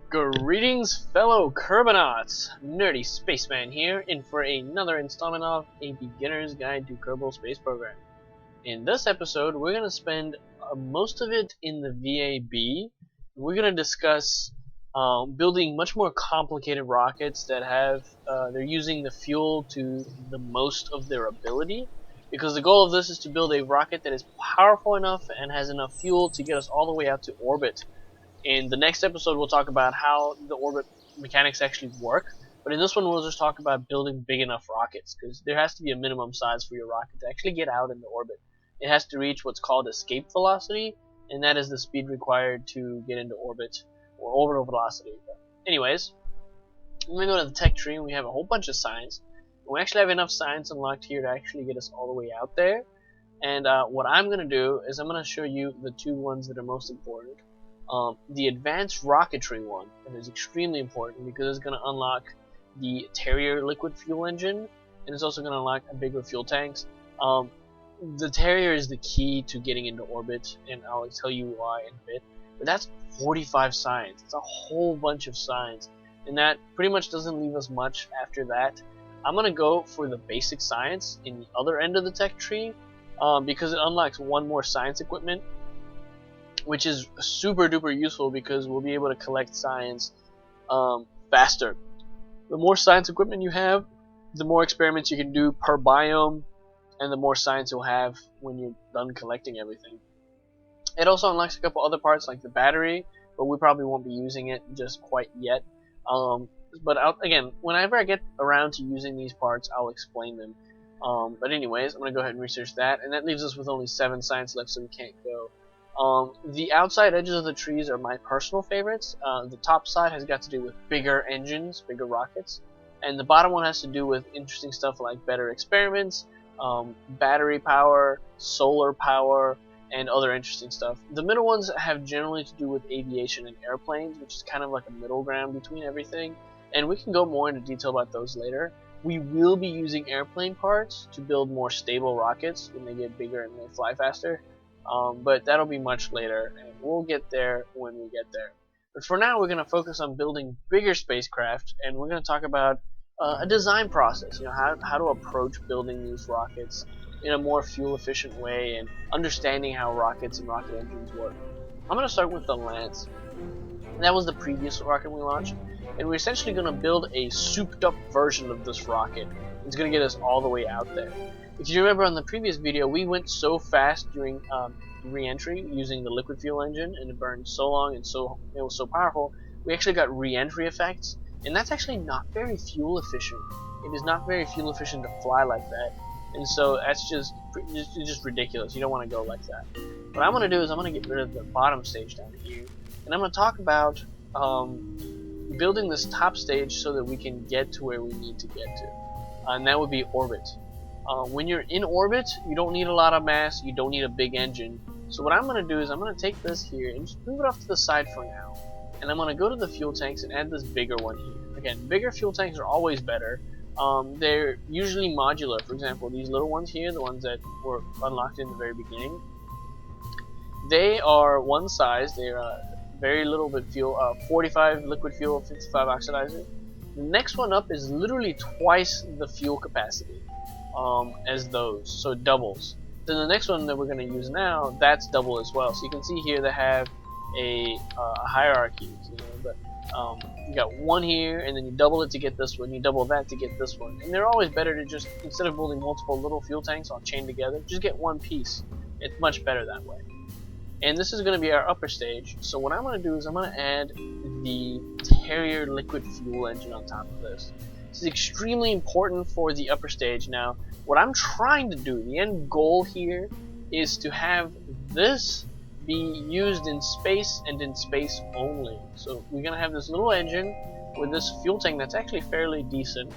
Greetings, fellow Kerbonauts! Nerdy Spaceman here, in for another installment of A Beginner's Guide to Kerbal Space Program. In this episode, we're going to spend most of it in the VAB. We're going to discuss building much more complicated rockets that have they're using the fuel to the most of their ability. Because the goal of this is to build a rocket that is powerful enough and has enough fuel to get us all the way out to orbit. In the next episode, we'll talk about how the orbit mechanics actually work. But in this one, we'll just talk about building big enough rockets, because there has to be a minimum size for your rocket to actually get out into orbit. It has to reach what's called escape velocity, and that is the speed required to get into orbit, or orbital velocity. But anyways, when we go to the tech tree, we have a whole bunch of science. And we actually have enough science unlocked here to actually get us all the way out there. And what I'm going to do is I'm going to show you the two ones that are most important. The advanced rocketry one, that is extremely important because it's going to unlock the Terrier liquid fuel engine, and it's also going to unlock a bigger fuel tanks. The Terrier is the key to getting into orbit, and I'll tell you why in a bit. But that's 45 science. It's a whole bunch of science, and that pretty much doesn't leave us much after that. I'm going to go for the basic science in the other end of the tech tree, because it unlocks one more science equipment, which is super duper useful because we'll be able to collect science faster. The more science equipment you have, the more experiments you can do per biome, and the more science you'll have when you're done collecting everything. It also unlocks a couple other parts like the battery, but we probably won't be using it just quite yet. But again, whenever I get around to using these parts, I'll explain them. But anyways, I'm going to go ahead and research that, and that leaves us with only 7 science left, so we can't go. The outside edges of the trees are my personal favorites. The top side has got to do with bigger engines, bigger rockets, and the bottom one has to do with interesting stuff like better experiments, battery power, solar power, and other interesting stuff. The middle ones have generally to do with aviation and airplanes, which is kind of like a middle ground between everything, and we can go more into detail about those later. We will be using airplane parts to build more stable rockets when they get bigger and they fly faster. But that'll be much later, and we'll get there when we get there. But for now, we're going to focus on building bigger spacecraft, and we're going to talk about a design process, how to approach building these rockets in a more fuel-efficient way, and understanding how rockets and rocket engines work. I'm going to start with the Lance. That was the previous rocket we launched, and we're essentially going to build a souped-up version of this rocket. It's going to get us all the way out there. If you remember on the previous video, we went so fast during re-entry using the liquid fuel engine, and it burned so long and it was so powerful, we actually got re-entry effects, and that's actually not very fuel efficient. It is not very fuel efficient to fly like that, and so that's just ridiculous. You don't want to go like that. What I'm going to do is I'm going to get rid of the bottom stage down here, and I'm going to talk about building this top stage so that we can get to where we need to get to, and that would be orbit. When you're in orbit, you don't need a lot of mass, you don't need a big engine. So what I'm going to do is I'm going to take this here and just move it off to the side for now. And I'm going to go to the fuel tanks and add this bigger one here. Again, bigger fuel tanks are always better. They're usually modular. For example, these little ones here, the ones that were unlocked in the very beginning, they are one size. They're very little bit fuel, 45 liquid fuel, 55 oxidizer. The next one up is literally twice the fuel capacity. As those, so it doubles. Then the next one that we're going to use now, that's double as well. So you can see here they have a hierarchy. But you got one here, and then you double it to get this one. You double that to get this one, and they're always better to just, instead of building multiple little fuel tanks all chained together, just get one piece. It's much better that way. And this is going to be our upper stage. So what I'm going to do is I'm going to add the Terrier liquid fuel engine on top of this. This is extremely important for the upper stage. Now, what I'm trying to do, the end goal here, is to have this be used in space and in space only. So we're going to have this little engine with this fuel tank that's actually fairly decent,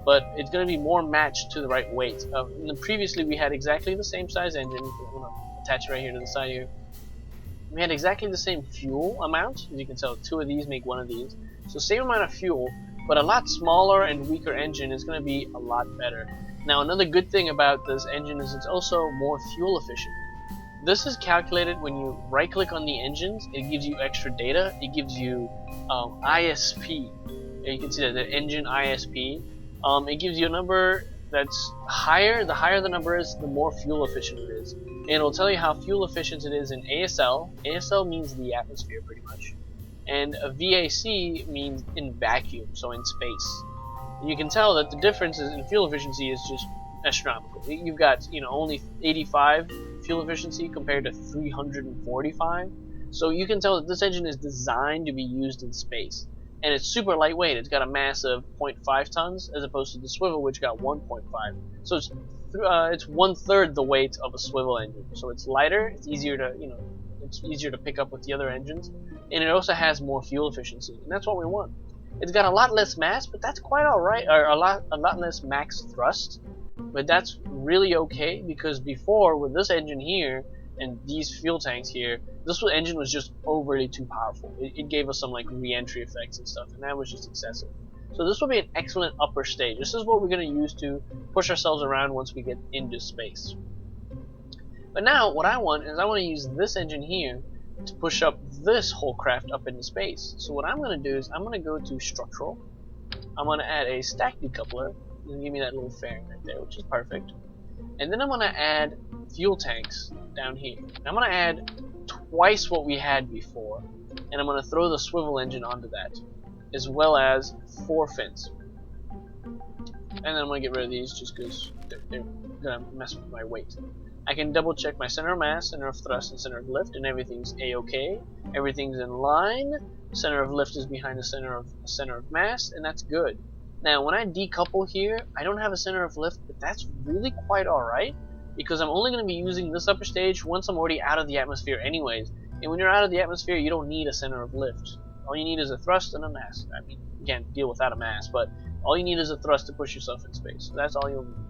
but it's going to be more matched to the right weight. Previously we had exactly the same size engine. I'm going to attach it right here to the side here. We had exactly the same fuel amount. As you can tell, 2 of these make 1 of these. So same amount of fuel, but a lot smaller and weaker engine is going to be a lot better. Now, another good thing about this engine is it's also more fuel efficient. This is calculated when you right click on the engines. It gives you extra data. It gives you ISP. You can see that the engine ISP. It gives you a number that's higher. The higher the number is, the more fuel efficient it is. And it'll tell you how fuel efficient it is in ASL. ASL means the atmosphere pretty much. And a VAC means in vacuum, so in space. And you can tell that the difference in fuel efficiency is just astronomical. You've got, only 85 fuel efficiency compared to 345. So you can tell that this engine is designed to be used in space. And it's super lightweight. It's got a mass of 0.5 tons as opposed to the swivel, which got 1.5. So it's 1/3 the weight of a swivel engine. So it's lighter. It's easier to it's easier to pick up with the other engines, and it also has more fuel efficiency, and that's what we want. It's got a lot less mass, but that's quite alright, or a lot less max thrust, but that's really okay, because before with this engine here and these fuel tanks here, this engine was just overly too powerful. It gave us some like re-entry effects and stuff, and that was just excessive. So this will be an excellent upper stage. This is what we're going to use to push ourselves around once we get into space. But now what I want to use this engine here to push up this whole craft up into space. So what I'm going to do is I'm going to go to structural. I'm going to add a stack decoupler. And give me that little fairing right there, which is perfect. And then I'm going to add fuel tanks down here. And I'm going to add twice what we had before. And I'm going to throw the swivel engine onto that, as well as 4 fins. And then I'm going to get rid of these just because they're going to mess with my weight. I can double check my center of mass, center of thrust, and center of lift, and everything's a-okay. Everything's in line. Center of lift is behind the center of mass, and that's good. Now, when I decouple here, I don't have a center of lift, but that's really quite alright, because I'm only going to be using this upper stage once I'm already out of the atmosphere anyways. And when you're out of the atmosphere, you don't need a center of lift. All you need is a thrust and a mass. I mean, you can't deal without a mass, but all you need is a thrust to push yourself in space. So that's all you'll need.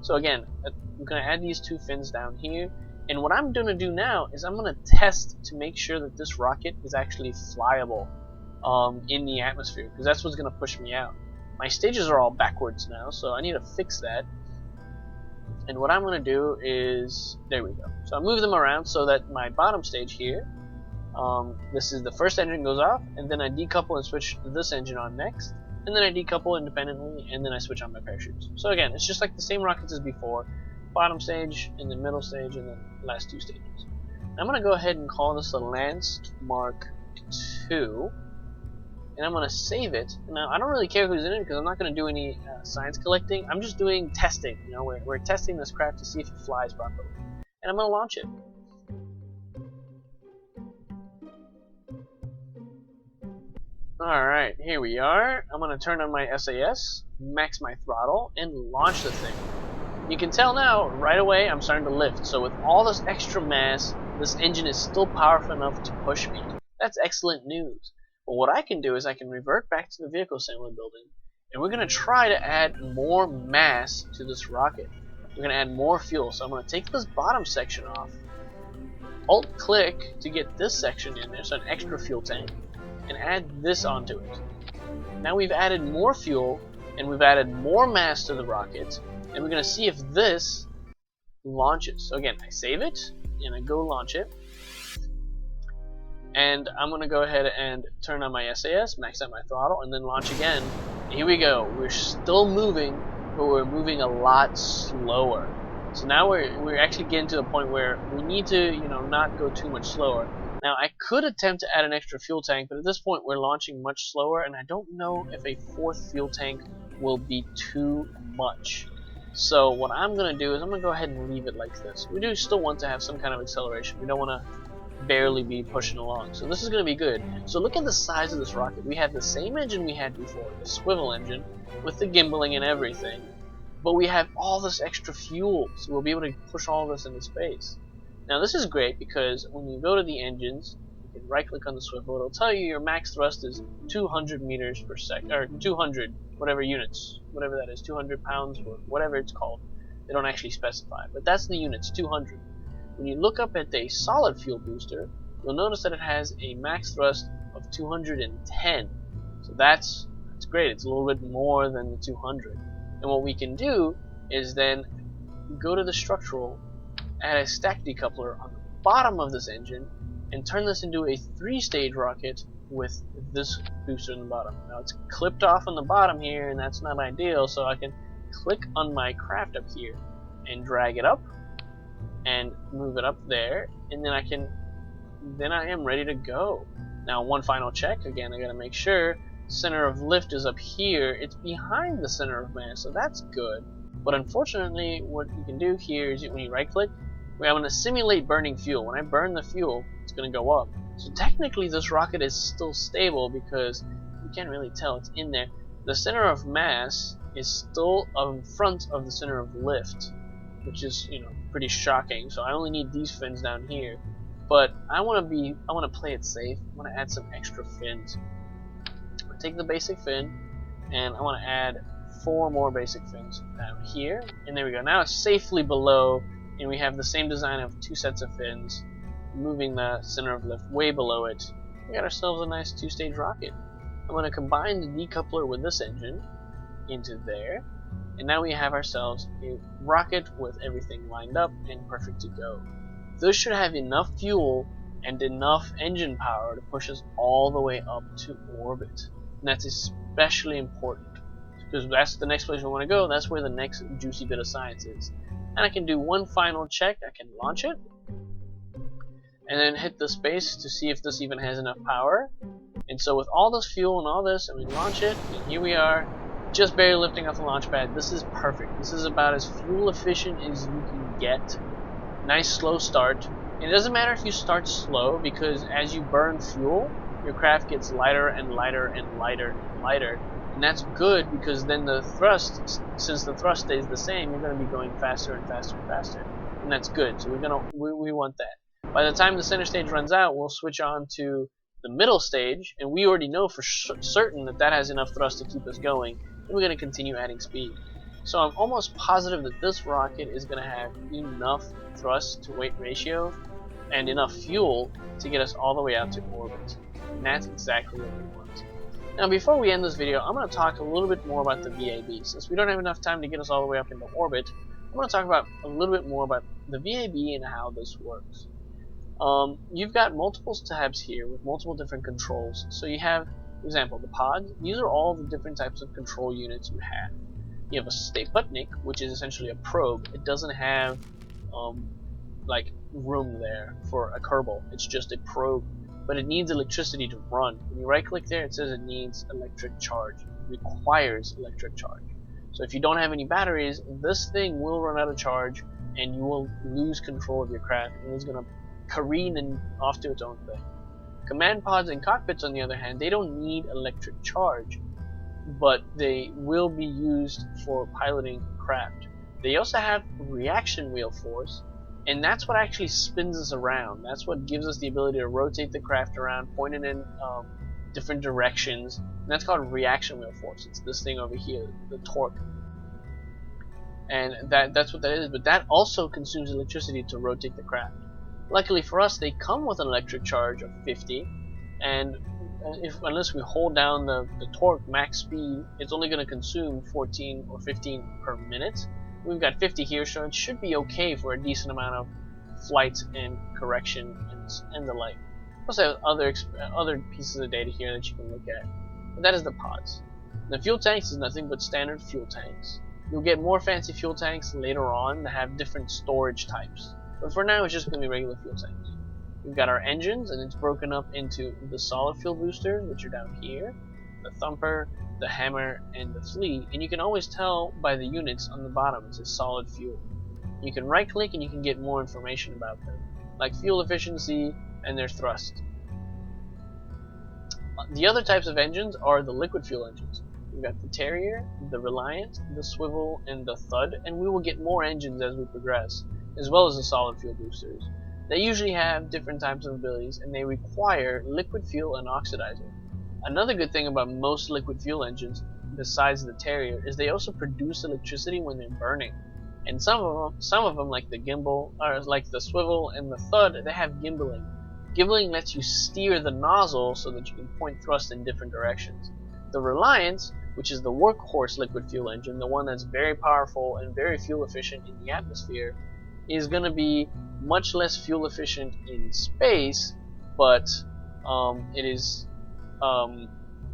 So again, I'm going to add these 2 fins down here, and what I'm going to do now is I'm going to test to make sure that this rocket is actually flyable in the atmosphere, because that's what's going to push me out. My stages are all backwards now, so I need to fix that. And what I'm going to do is, there we go. So I move them around so that my bottom stage here, this is the first engine goes off, and then I decouple and switch this engine on next. And then I decouple independently, and then I switch on my parachutes. So again, it's just like the same rockets as before. Bottom stage, and then middle stage, and then last 2 stages. I'm going to go ahead and call this a Lance Mark II. And I'm going to save it. Now, I don't really care who's in it, because I'm not going to do any science collecting. I'm just doing testing. We're testing this craft to see if it flies properly. And I'm going to launch it. Alright, here we are. I'm going to turn on my SAS, max my throttle, and launch the thing. You can tell now, right away, I'm starting to lift. So with all this extra mass, this engine is still powerful enough to push me. That's excellent news. But what I can do is I can revert back to the vehicle assembly building, and we're going to try to add more mass to this rocket. We're going to add more fuel. So I'm going to take this bottom section off, Alt-click to get this section in there, so an extra fuel tank, and add this onto it. Now we've added more fuel, and we've added more mass to the rocket, and we're going to see if this launches. So again, I save it, and I go launch it, and I'm going to go ahead and turn on my SAS, max out my throttle, and then launch again. Here we go. We're still moving, but we're moving a lot slower. So now we're actually getting to the point where we need to, not go too much slower. Now, I could attempt to add an extra fuel tank, but at this point we're launching much slower, and I don't know if a 4th fuel tank will be too much. So what I'm going to do is I'm going to go ahead and leave it like this. We do still want to have some kind of acceleration. We don't want to barely be pushing along. So this is going to be good. So look at the size of this rocket. We have the same engine we had before, the swivel engine, with the gimbaling and everything. But we have all this extra fuel, so we'll be able to push all this into space. Now this is great because when you go to the engines, you can right click on the swivel, it'll tell you your max thrust is 200 meters per second, or 200, whatever units, whatever that is, 200 pounds, or whatever it's called. They don't actually specify, but that's the units, 200. When you look up at the solid fuel booster, you'll notice that it has a max thrust of 210. So that's great, it's a little bit more than the 200. And what we can do is then go to the structural, add a stack decoupler on the bottom of this engine and turn this into a 3-stage rocket with this booster in the bottom. Now it's clipped off on the bottom here, and that's not ideal, so I can click on my craft up here and drag it up and move it up there, and then I am ready to go. Now one final check, again I gotta make sure center of lift is up here. It's behind the center of mass, so that's good. But unfortunately, what you can do here is when you right click, I'm going to simulate burning fuel. When I burn the fuel, it's going to go up. So technically this rocket is still stable because you can't really tell it's in there. The center of mass is still in front of the center of lift, which is, pretty shocking. So I only need these fins down here. But I want to play it safe. I want to add some extra fins. I'll take the basic fin and I want to add 4 more basic fins down here, and there we go. Now it's safely below, and we have the same design of 2 sets of fins, moving the center of lift way below it. We got ourselves a nice 2-stage rocket. I'm going to combine the decoupler with this engine into there, and now we have ourselves a rocket with everything lined up and perfect to go. This should have enough fuel and enough engine power to push us all the way up to orbit, and that's especially important, because that's the next place we want to go. That's where the next juicy bit of science is. And I can do one final check. I can launch it, and then hit the space to see if this even has enough power. And so with all this fuel and all this, and we launch it, and here we are, just barely lifting off the launch pad. This is perfect. This is about as fuel efficient as you can get. Nice slow start. And it doesn't matter if you start slow, because as you burn fuel, your craft gets lighter and lighter and lighter and lighter. And that's good, because then the thrust, since the thrust stays the same, you're going to be going faster and faster and faster, and that's good. So we want that. By the time the center stage runs out, we'll switch on to the middle stage, and we already know for certain that has enough thrust to keep us going, and we're going to continue adding speed. So I'm almost positive that this rocket is going to have enough thrust to weight ratio and enough fuel to get us all the way out to orbit, and that's exactly what we want. Now before we end this video, I'm going to talk a little bit more about the VAB. Since we don't have enough time to get us all the way up into orbit, I'm going to talk about a little bit more about the VAB and how this works. You've got multiple tabs here with multiple different controls. So you have, for example, the pods. These are all the different types of control units you have. You have a Sputnik, which is essentially a probe. It doesn't have like room there for a Kerbal. It's just a probe. But it needs electricity to run. When you right click there, it says it needs electric charge. It requires electric charge. So if you don't have any batteries, this thing will run out of charge and you will lose control of your craft, and it's going to careen and off to its own thing. Command pods and cockpits, on the other hand, they don't need electric charge, but they will be used for piloting craft. They also have reaction wheel force, and that's what actually spins us around. That's what gives us the ability to rotate the craft around, point it in different directions, and that's called reaction wheel force. It's this thing over here, the torque. And that's what that is, but that also consumes electricity to rotate the craft. Luckily for us, they come with an electric charge of 50, and unless we hold down the torque max speed, it's only going to consume 14 or 15 per minute. We've got 50 here, so it should be okay for a decent amount of flight and correction and the like. Also have other pieces of data here that you can look at. But that is the pods. The fuel tanks is nothing but standard fuel tanks. You'll get more fancy fuel tanks later on that have different storage types. But for now, it's just going to be regular fuel tanks. We've got our engines, and it's broken up into the solid fuel boosters, which are down here, the thumper, the hammer, and the flea, and you can always tell by the units on the bottom. It says solid fuel. You can right click and you can get more information about them, like fuel efficiency and their thrust. The other types of engines are the liquid fuel engines. We've got the Terrier, the Reliant, the Swivel, and the Thud, and we will get more engines as we progress, as well as the solid fuel boosters. They usually have different types of abilities, and they require liquid fuel and oxidizer. Another good thing about most liquid fuel engines, besides the Terrier, is they also produce electricity when they're burning. And some of them, like the gimbal, or like the Swivel and the Thud, they have gimbaling. Gimbaling lets you steer the nozzle so that you can point thrust in different directions. The Reliant, which is the workhorse liquid fuel engine, the one that's very powerful and very fuel efficient in the atmosphere, is going to be much less fuel efficient in space, but it is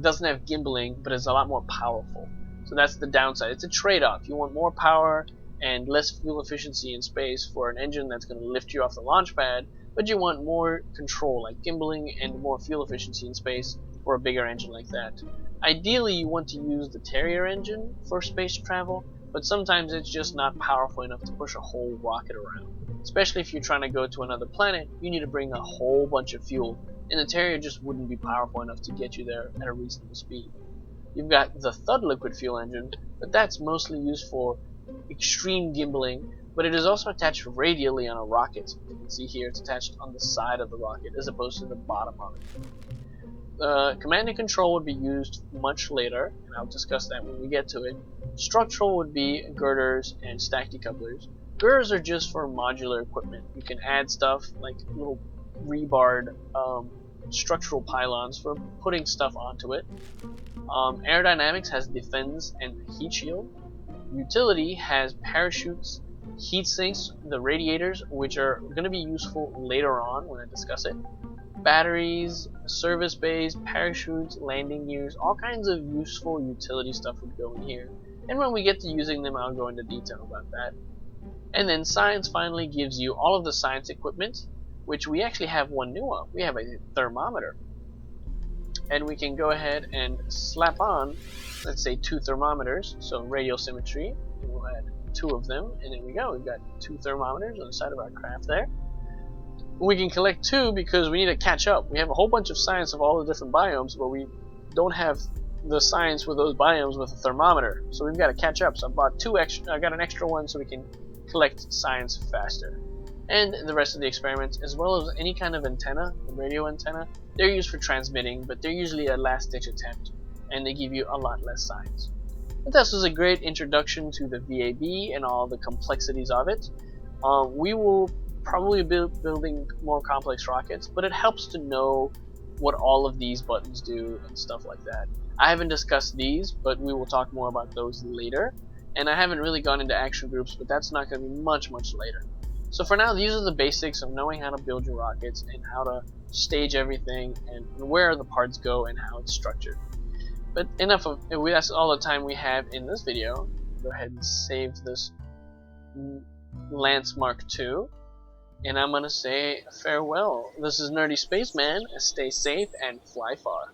doesn't have gimbaling, but is a lot more powerful. So that's the downside. It's a trade-off. You want more power and less fuel efficiency in space for an engine that's going to lift you off the launch pad, but you want more control, like gimbaling, and more fuel efficiency in space for a bigger engine like that. Ideally, you want to use the Terrier engine for space travel, but sometimes it's just not powerful enough to push a whole rocket around. Especially if you're trying to go to another planet, you need to bring a whole bunch of fuel, and the Terrier just wouldn't be powerful enough to get you there at a reasonable speed. You've got the Thud liquid fuel engine, but that's mostly used for extreme gimbaling, but it is also attached radially on a rocket. You can see here it's attached on the side of the rocket as opposed to the bottom of it. Command and control would be used much later, and I'll discuss that when we get to it. Structural would be girders and stack decouplers. Girders are just for modular equipment. You can add stuff like little rebarred structural pylons for putting stuff onto it. Aerodynamics has defense and heat shield. Utility has parachutes, heat sinks, the radiators, which are going to be useful later on when I discuss it. Batteries, service bays, parachutes, landing gears, all kinds of useful utility stuff would go in here. And when we get to using them, I'll go into detail about that. And then science finally gives you all of the science equipment, which we actually have one new one. We have a thermometer. And we can go ahead and slap on, let's say, 2 thermometers, so radial symmetry, and we'll add 2 of them, and there we go. We've got 2 thermometers on the side of our craft there. We can collect 2 because we need to catch up. We have a whole bunch of science of all the different biomes, but we don't have the science with those biomes with a thermometer, so we've got to catch up. So I bought 2 extra. I got an extra one so we can collect science faster. And the rest of the experiments, as well as any kind of antenna, the radio antenna, they're used for transmitting, but they're usually a last-ditch attempt, and they give you a lot less science. But this was a great introduction to the VAB and all the complexities of it. We will probably be building more complex rockets, but it helps to know what all of these buttons do and stuff like that. I haven't discussed these, but we will talk more about those later. And I haven't really gone into action groups, but that's not going to be much later. So for now, these are the basics of knowing how to build your rockets and how to stage everything and where the parts go and how it's structured. But enough of that's all the time we have in this video. Go ahead and save this Lance Mark II. And I'm going to say farewell. This is Nerdy Spaceman. Stay safe and fly far.